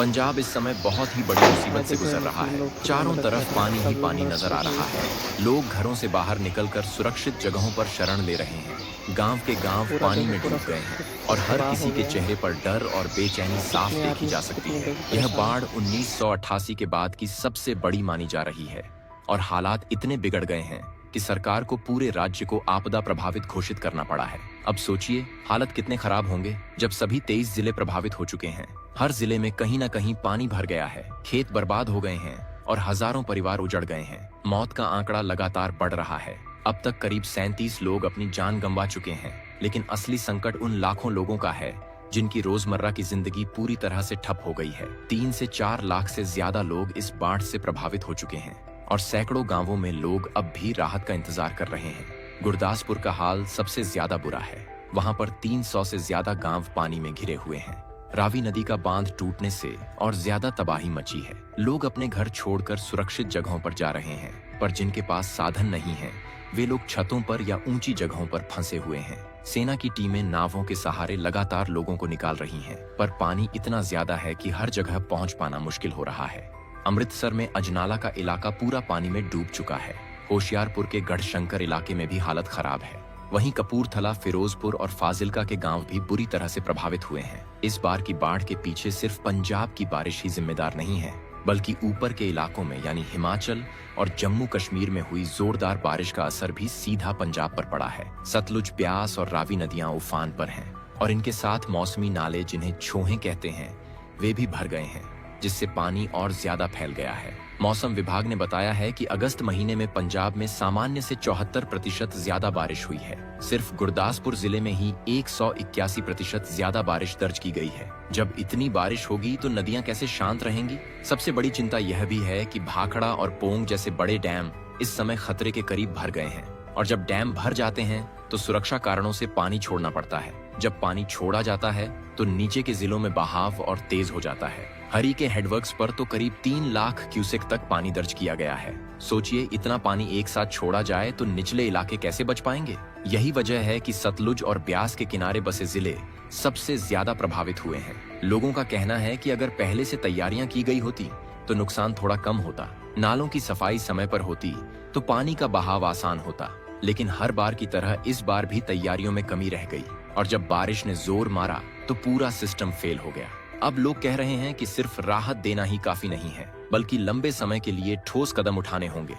पंजाब इस समय बहुत ही बड़ी मुसीबत से गुजर रहा है। चारों तरफ पानी ही पानी नजर आ रहा है। लोग घरों से बाहर निकलकर सुरक्षित जगहों पर शरण ले रहे हैं। गांव के गांव पूरा पानी जो है में पूरा डूब गए हैं और हर तबाह हो किसी के गया है। चेहरे पर डर और बेचैनी साफ अपने आप देखी में जा सकती इतने है। लोग यह परेशान बाढ़ हैं। 1988 के बाद की सबसे बड़ी मानी जा रही है और हालात इतने बिगड़ गए हैं कि सरकार को पूरे राज्य को आपदा प्रभावित घोषित करना पड़ा है। अब सोचिए हालत कितने खराब होंगे जब सभी 23 जिले प्रभावित हो चुके हैं। हर जिले में कहीं न कहीं पानी भर गया है, खेत बर्बाद हो गए हैं और हजारों परिवार उजड़ गए हैं। मौत का आंकड़ा लगातार बढ़ रहा है। अब तक करीब 37 लोग अपनी जान गंवा चुके हैं, लेकिन असली संकट उन लाखों लोगों का है जिनकी रोजमर्रा की जिंदगी पूरी तरह से ठप हो गई है। 3 से 4 लाख से ज्यादा लोग इस बाढ़ से प्रभावित हो चुके हैं और सैकड़ों गांवों में लोग अब भी राहत का इंतजार कर रहे हैं। गुरदासपुर का हाल सबसे ज्यादा बुरा है। वहां पर 300 से ज्यादा गांव पानी में घिरे हुए हैं। रावी नदी का बांध टूटने से और ज्यादा तबाही मची है। लोग अपने घर छोड़कर सुरक्षित जगहों पर जा रहे हैं, पर जिनके पास साधन नहीं है वे लोग छतों पर या ऊंची जगहों पर फंसे हुए हैं। सेना की टीमें नावों के सहारे लगातार लोगों को निकाल रही हैं, पर पानी इतना ज्यादा है कि हर जगह पहुंच पाना मुश्किल हो रहा है। अमृतसर में अजनाला का इलाका पूरा पानी में डूब चुका है। होशियारपुर के गढ़शंकर इलाके में भी हालत खराब है। वहीं कपूरथला, फिरोजपुर और फाजिल्का के गांव भी बुरी तरह से प्रभावित हुए हैं। इस बार की बाढ़ के पीछे सिर्फ पंजाब की बारिश ही जिम्मेदार नहीं है, बल्कि ऊपर के इलाकों में यानी हिमाचल और जम्मू कश्मीर में हुई जोरदार बारिश का असर भी सीधा पंजाब पर पड़ा है। सतलुज, ब्यास और रावी नदियां उफान पर हैं और इनके साथ मौसमी नाले जिन्हें छोहें कहते हैं वे भी भर गए हैं, जिससे पानी और ज्यादा फैल गया है। मौसम विभाग ने बताया है कि अगस्त महीने में पंजाब में सामान्य से 74% ज्यादा बारिश हुई है। सिर्फ गुरदासपुर जिले में ही 181% ज्यादा बारिश दर्ज की गई है। जब इतनी बारिश होगी तो नदियां कैसे शांत रहेंगी? सबसे बड़ी चिंता यह भी है कि भाखड़ा और पोंग जैसे बड़े डैम इस समय खतरे के करीब भर गए हैं और जब डैम भर जाते हैं तो सुरक्षा कारणों से पानी छोड़ना पड़ता है। जब पानी छोड़ा जाता है तो नीचे के जिलों में बहाव और तेज हो जाता है। हरी के हेडवर्क्स पर तो करीब 3 लाख क्यूसेक तक पानी दर्ज किया गया है। सोचिए इतना पानी एक साथ छोड़ा जाए तो निचले इलाके कैसे बच पाएंगे? यही वजह है कि सतलुज और ब्यास के किनारे बसे जिले सबसे ज्यादा प्रभावित हुए हैं। लोगों का कहना है कि अगर पहले से तैयारियां की गई होती तो नुकसान थोड़ा कम होता। नालों की सफाई समय पर होती तो पानी का बहाव आसान होता, लेकिन हर बार की तरह इस बार भी तैयारियों में कमी रह गई और जब बारिश ने जोर मारा तो पूरा सिस्टम फेल हो गया। अब लोग कह रहे हैं कि सिर्फ राहत देना ही काफी नहीं है, बल्कि लंबे समय के लिए ठोस कदम उठाने होंगे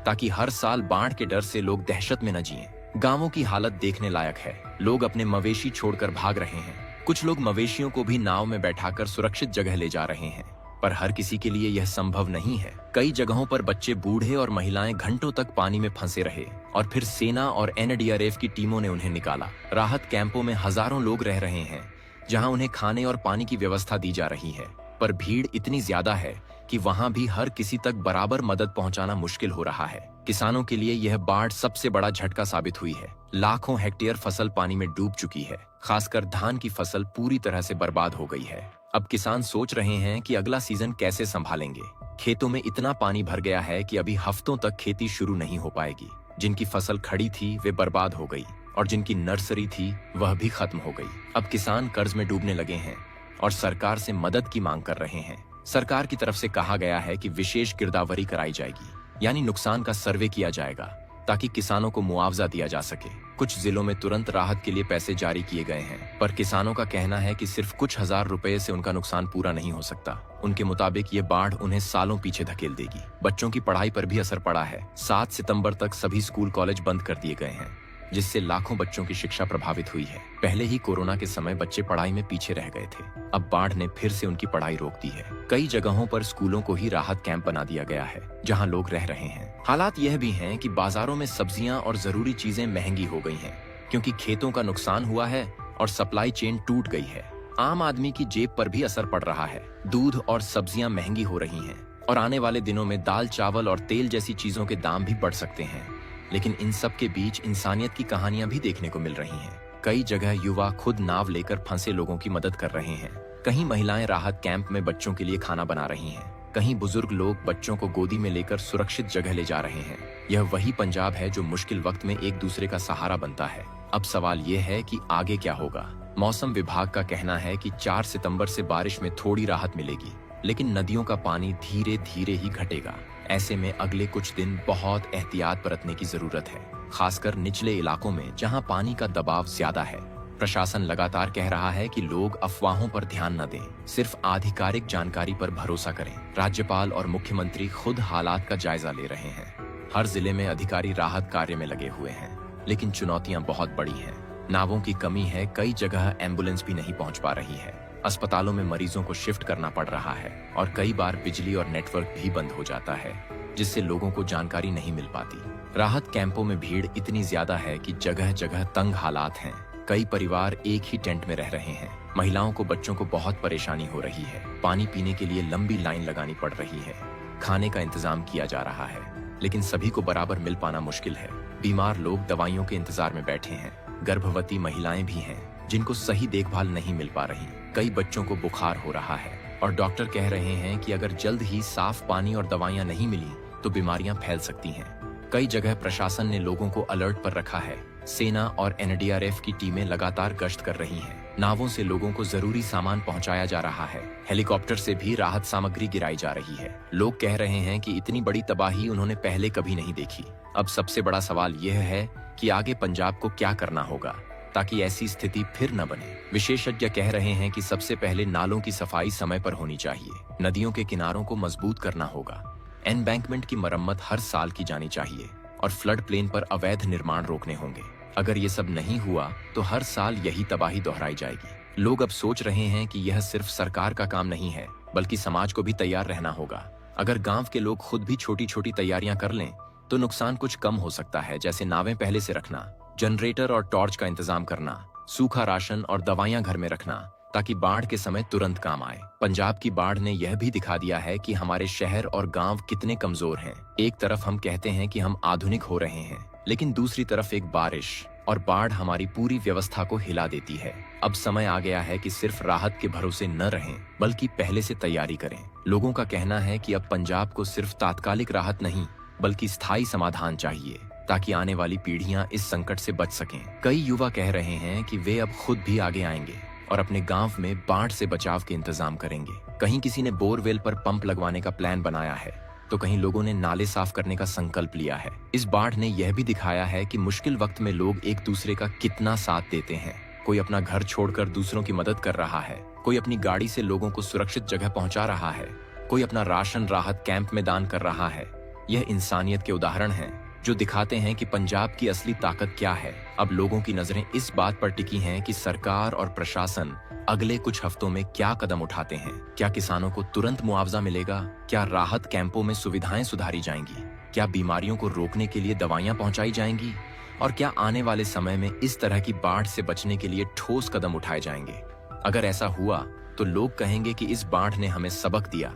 ताकि हर साल बाढ़ के डर से लोग दहशत में न जिएं। गांवों की हालत देखने लायक है। लोग अपने मवेशी छोड़कर भाग रहे हैं। कुछ लोग मवेशियों को भी नाव में बैठाकर सुरक्षित जगह ले जा रहे हैं, पर हर किसी के लिए यह संभव नहीं है। कई जगहों पर बच्चे, बूढ़े और महिलाएं घंटों तक पानी में फंसे रहे और फिर सेना और एनडीआरएफ की टीमों ने उन्हें निकाला। राहत कैंपों में हजारों लोग रह रहे हैं जहां उन्हें खाने और पानी की व्यवस्था दी जा रही है, पर भीड़ इतनी ज्यादा है कि वहां भी हर किसी तक बराबर मदद पहुंचाना मुश्किल हो रहा है। किसानों के लिए यह बाढ़ सबसे बड़ा झटका साबित हुई है। लाखों हेक्टेयर फसल पानी में डूब चुकी है। खासकर धान की फसल पूरी तरह से बर्बाद हो गई है। अब किसान सोच रहे हैं कि अगला सीजन कैसे संभालेंगे। खेतों में इतना पानी भर गया है कि अभी हफ्तों तक खेती शुरू नहीं हो पाएगी। जिनकी फसल खड़ी थी वे बर्बाद हो गई और जिनकी नर्सरी थी वह भी खत्म हो गई। अब किसान कर्ज में डूबने लगे हैं और सरकार से मदद की मांग कर रहे हैं। सरकार की तरफ से कहा गया है कि विशेष गिरदावरी कराई जाएगी, यानी नुकसान का सर्वे किया जाएगा ताकि किसानों को मुआवजा दिया जा सके। कुछ जिलों में तुरंत राहत के लिए पैसे जारी किए गए हैं, पर किसानों का कहना है कि सिर्फ कुछ हजार रुपए से उनका नुकसान पूरा नहीं हो सकता। उनके मुताबिक ये बाढ़ उन्हें सालों पीछे धकेल देगी। बच्चों की पढ़ाई पर भी असर पड़ा है। 7 सितंबर तक सभी स्कूल कॉलेज बंद कर दिए गए हैं, जिससे लाखों बच्चों की शिक्षा प्रभावित हुई है। पहले ही कोरोना के समय बच्चे पढ़ाई में पीछे रह गए थे। अब बाढ़ ने फिर से उनकी पढ़ाई रोक दी है। कई जगहों पर स्कूलों को ही राहत कैंप बना दिया गया है जहां लोग रह रहे हैं। हालात यह भी हैं कि बाजारों में सब्जियां और जरूरी चीजें महंगी हो गई हैं, क्योंकि खेतों का नुकसान हुआ है और सप्लाई चेन टूट गई है। आम आदमी की जेब पर भी असर पड़ रहा है। दूध और सब्जियां महंगी हो रही हैं और आने वाले दिनों में दाल, चावल और तेल जैसी चीजों के दाम भी बढ़ सकते हैं। लेकिन इन सब के बीच इंसानियत की कहानियां भी देखने को मिल रही हैं। कई जगह युवा खुद नाव लेकर फंसे लोगों की मदद कर रहे हैं। कहीं महिलाएं राहत कैंप में बच्चों के लिए खाना बना रही हैं। कहीं बुजुर्ग लोग बच्चों को गोदी में लेकर सुरक्षित जगह ले जा रहे हैं। यह वही पंजाब है जो मुश्किल वक्त में एक दूसरे का सहारा बनता है। अब सवाल ये है कि आगे क्या होगा। मौसम विभाग का कहना है कि 4 सितंबर से बारिश में थोड़ी राहत मिलेगी, लेकिन नदियों का पानी धीरे धीरे ही घटेगा। ऐसे में अगले कुछ दिन बहुत एहतियात बरतने की जरूरत है, खासकर निचले इलाकों में जहां पानी का दबाव ज्यादा है। प्रशासन लगातार कह रहा है कि लोग अफवाहों पर ध्यान न दें, सिर्फ आधिकारिक जानकारी पर भरोसा करें। राज्यपाल और मुख्यमंत्री खुद हालात का जायजा ले रहे हैं। हर जिले में अधिकारी राहत कार्य में लगे हुए हैं, लेकिन चुनौतियां बहुत बड़ी हैं। नावों की कमी है, कई जगह एम्बुलेंस भी नहीं पहुंच पा रही है। अस्पतालों में मरीजों को शिफ्ट करना पड़ रहा है और कई बार बिजली और नेटवर्क भी बंद हो जाता है, जिससे लोगों को जानकारी नहीं मिल पाती। राहत कैंपों में भीड़ इतनी ज्यादा है कि जगह जगह तंग हालात हैं। कई परिवार एक ही टेंट में रह रहे हैं। महिलाओं को, बच्चों को बहुत परेशानी हो रही है। पानी पीने के लिए लंबी लाइन लगानी पड़ रही है। खाने का इंतजाम किया जा रहा है, लेकिन सभी को बराबर मिल पाना मुश्किल है। बीमार लोग दवाइयों के इंतजार में बैठे हैं। गर्भवती महिलाएं भी हैं, जिनको सही देखभाल नहीं मिल पा रही। कई बच्चों को बुखार हो रहा है और डॉक्टर कह रहे हैं कि अगर जल्द ही साफ पानी और दवाइयां नहीं मिली तो बीमारियां फैल सकती हैं। कई जगह प्रशासन ने लोगों को अलर्ट पर रखा है। सेना और एनडीआरएफ की टीमें लगातार गश्त कर रही हैं। नावों से लोगों को जरूरी सामान पहुंचाया जा रहा है। हेलीकॉप्टर से भी राहत सामग्री गिराई जा रही है। लोग कह रहे हैं कि इतनी बड़ी तबाही उन्होंने पहले कभी नहीं देखी। अब सबसे बड़ा सवाल यह है कि आगे पंजाब को क्या करना होगा ताकि ऐसी स्थिति फिर न बने। विशेषज्ञ कह रहे हैं कि सबसे पहले नालों की सफाई समय पर होनी चाहिए। नदियों के किनारों को मजबूत करना होगा। एम्बैंकमेंट की मरम्मत हर साल की जानी चाहिए और फ्लड प्लेन पर अवैध निर्माण रोकने होंगे। अगर ये सब नहीं हुआ तो हर साल यही तबाही दोहराई जाएगी। लोग अब सोच रहे हैं कि यह सिर्फ सरकार का काम नहीं है, बल्कि समाज को भी तैयार रहना होगा। अगर गांव के लोग खुद भी छोटी छोटी तैयारियां कर लें तो नुकसान कुछ कम हो सकता है, जैसे नावें पहले से रखना, जनरेटर और टॉर्च का इंतजाम करना, सूखा राशन और दवाइयां घर में रखना, ताकि बाढ़ के समय तुरंत काम आए। पंजाब की बाढ़ ने यह भी दिखा दिया है कि हमारे शहर और गांव कितने कमजोर हैं। एक तरफ हम कहते हैं कि हम आधुनिक हो रहे हैं, लेकिन दूसरी तरफ एक बारिश और बाढ़ हमारी पूरी व्यवस्था को हिला देती है। अब समय आ गया है कि सिर्फ राहत के भरोसे न रहें, बल्कि पहले से तैयारी करें। लोगों का कहना है कि अब पंजाब को सिर्फ तात्कालिक राहत नहीं, बल्कि स्थायी समाधान चाहिए, ताकि आने वाली पीढ़ियां इस संकट से बच सकें। कई युवा कह रहे हैं कि वे अब खुद भी आगे आएंगे और अपने गांव में बाढ़ से बचाव के इंतजाम करेंगे। कहीं किसी ने बोरवेल पर पंप लगवाने का प्लान बनाया है, तो कहीं लोगों ने नाले साफ करने का संकल्प लिया है। इस बाढ़ ने यह भी दिखाया है कि मुश्किल वक्त में लोग एक दूसरे का कितना साथ देते हैं। कोई अपना घर छोड़कर दूसरों की मदद कर रहा है, कोई अपनी गाड़ी से लोगों को सुरक्षित जगह पहुंचा रहा है, कोई अपना राशन राहत कैंप में दान कर रहा है। यह इंसानियत के उदाहरण हैं, जो दिखाते हैं कि पंजाब की असली ताकत क्या है। अब लोगों की नजरें इस बात पर टिकी हैं कि सरकार और प्रशासन अगले कुछ हफ्तों में क्या कदम उठाते हैं। क्या किसानों को तुरंत मुआवजा मिलेगा? क्या राहत कैंपों में सुविधाएं सुधारी जाएंगी? क्या बीमारियों को रोकने के लिए दवाइयां पहुंचाई जाएंगी? और क्या आने वाले समय में इस तरह की बाढ़ से बचने के लिए ठोस कदम उठाए जाएंगे? अगर ऐसा हुआ तो लोग कहेंगे कि इस बाढ़ ने हमें सबक दिया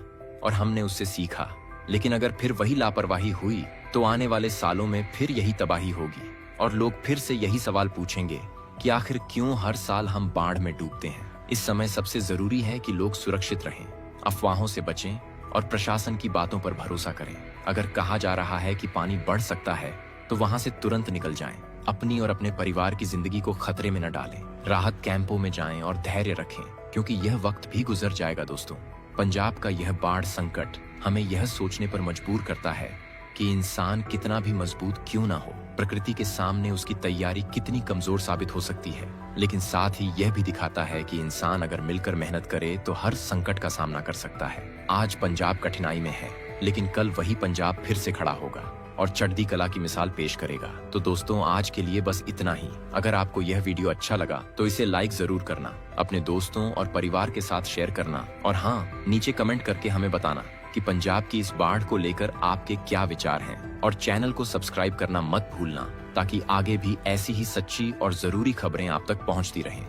और हमने उससे सीखा। लेकिन अगर फिर वही लापरवाही हुई तो आने वाले सालों में फिर यही तबाही होगी और लोग फिर से यही सवाल पूछेंगे कि आखिर क्यों हर साल हम बाढ़ में डूबते हैं। इस समय सबसे जरूरी है कि लोग सुरक्षित रहें, अफवाहों से बचें और प्रशासन की बातों पर भरोसा करें। अगर कहा जा रहा है कि पानी बढ़ सकता है तो वहां से तुरंत निकल जाएं। अपनी और अपने परिवार की जिंदगी को खतरे में न डालें। राहत कैंपों में जाएं और धैर्य रखें, क्योंकि यह वक्त भी गुजर जाएगा। दोस्तों, पंजाब का यह बाढ़ संकट हमें यह सोचने पर मजबूर करता है कि इंसान कितना भी मजबूत क्यों ना हो, प्रकृति के सामने उसकी तैयारी कितनी कमजोर साबित हो सकती है। लेकिन साथ ही यह भी दिखाता है कि इंसान अगर मिलकर मेहनत करे तो हर संकट का सामना कर सकता है। आज पंजाब कठिनाई में है, लेकिन कल वही पंजाब फिर से खड़ा होगा और चढ़ती कला की मिसाल पेश करेगा। तो दोस्तों, आज के लिए बस इतना ही। अगर आपको यह वीडियो अच्छा लगा तो इसे लाइक जरूर करना, अपने दोस्तों और परिवार के साथ शेयर करना और हाँ, नीचे कमेंट करके हमें बताना कि पंजाब की इस बाढ़ को लेकर आपके क्या विचार हैं। और चैनल को सब्सक्राइब करना मत भूलना, ताकि आगे भी ऐसी ही सच्ची और जरूरी खबरें आप तक पहुंचती रहें।